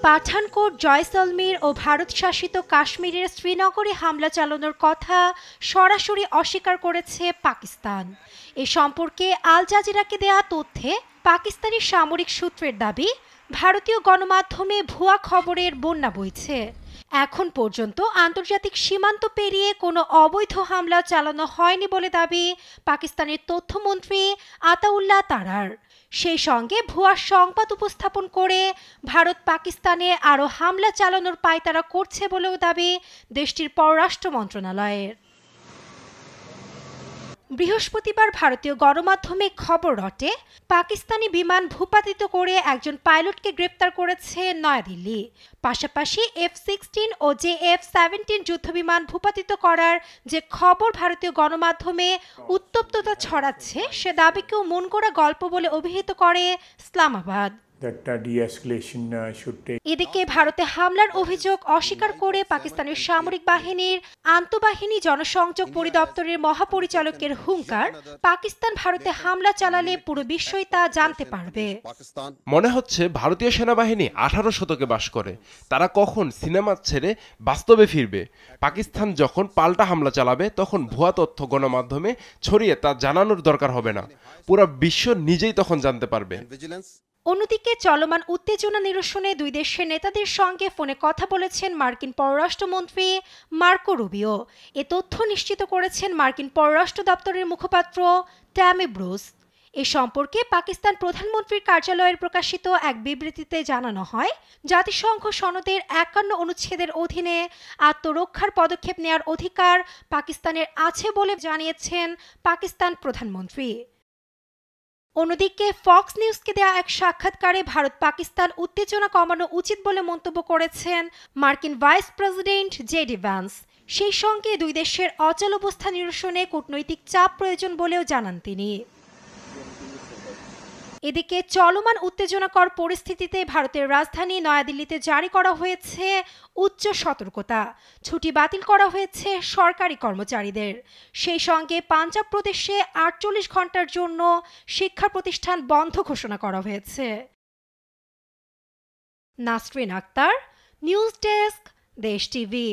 পাঠানকোট, জয়সলমীর ও ভারত শাসিত কাশ্মীরের শ্রীনগরে হামলা চালানোর কথা সরাসরি অস্বীকার করেছে পাকিস্তান। এ সম্পর্কে আল জাজিরাকে দেয়া তথ্যে পাকিস্তানি সামরিক সূত্রের দাবি, ভারতীয় গণমাধ্যমে ভুয়া খবরের বন্যা বইছে। এখন পর্যন্ত আন্তর্জাতিক সীমান্ত পেরিয়ে কোনো অবৈধ হামলা চালানো হয়নি বলে দাবি পাকিস্তানের তথ্যমন্ত্রী আতাউল্লাহ তারার। সেই সঙ্গে ভুয়া সংবাদ উপস্থাপন করে ভারত পাকিস্তানে আরও হামলা চালানোর পায়তারা করছে বলেও দাবি দেশটির পররাষ্ট্র মন্ত্রণালয়ের। বৃহস্পতিবার ভারতীয় গণমাধ্যমে খবর রটে, পাকিস্তানি বিমান ভূপাতিত করে একজন পাইলটকে গ্রেপ্তার করেছে নয়াদিল্লি। পাশাপাশি F-16 ও JF-17 যুদ্ধবিমান ভূপাতিত করার যে খবর ভারতীয় গণমাধ্যমে উত্তপ্ততা ছড়াচ্ছে, সে দাবিকেও মনগড়া গল্প বলে অভিহিত করে ইসলামাবাদ। এদিকে ভারতে হামলার অভিযোগ অস্বীকার করে পাকিস্তানের সামরিক বাহিনীর আন্তঃবাহিনী জনসংযোগ পরিদপ্তরের মহাপরিচালকের হুঙ্কার, পাকিস্তান ভারতে হামলা চালালে পুরো বিশ্বই তা জানতে পারবে। মনে হচ্ছে ভারতীয় সেনাবাহিনী 18 শতকে বাস করে। তারা কখন সিনেমা ছেড়ে বাস্তবে ফিরবে? পাকিস্তান যখন পাল্টা হামলা চালাবে, তখন ভুয়া তথ্য গণমাধ্যমে ছড়িয়ে তা জানানোর দরকার হবে না। পুরো বিশ্ব নিজেই তখন জানতে পারবে। অন্যদিকে চলমান উত্তেজনা নিরসনে দুই দেশের নেতাদের সঙ্গে ফোনে কথা বলেছেন মার্কিন পররাষ্ট্রমন্ত্রী মার্কো রুবিও। এ তথ্য নিশ্চিত করেছেন মার্কিন পররাষ্ট্র দপ্তরের মুখপাত্র ট্যামি ব্রুস। এ সম্পর্কে পাকিস্তান প্রধানমন্ত্রীর কার্যালয়ের প্রকাশিত এক বিবৃতিতে জানানো হয়, জাতিসংঘ সনদের 51 অনুচ্ছেদের অধীনে আত্মরক্ষার পদক্ষেপ নেওয়ার অধিকার পাকিস্তানের আছে বলে জানিয়েছেন পাকিস্তান প্রধানমন্ত্রী। অন্যদিকে ফক্স নিউজকে দেয়া এক সাক্ষাৎকারে ভারত পাকিস্তান উত্তেজনা কমানো উচিত বলে মন্তব্য করেছেন মার্কিন ভাইস প্রেসিডেন্ট জেডি ভ্যান্স। সেই সঙ্গে দুই দেশের অচল অবস্থা নিরসনে কূটনৈতিক চাপ প্রয়োজন বলেও জানান তিনি। এদিকে চলমান উত্তেজনাকর পরিস্থিতিতে ভারতের রাজধানী নয়াদিল্লিতে জারি করা হয়েছে উচ্চ সতর্কতা। ছুটি বাতিল করা হয়েছে সরকারি কর্মচারীদের। সেই সঙ্গে পাঞ্জাব প্রদেশে 48 ঘন্টার জন্য শিক্ষা প্রতিষ্ঠান বন্ধ ঘোষণা করা হয়েছে। নাসরিন আক্তার, নিউজ ডেস্ক, দেশ টিভি।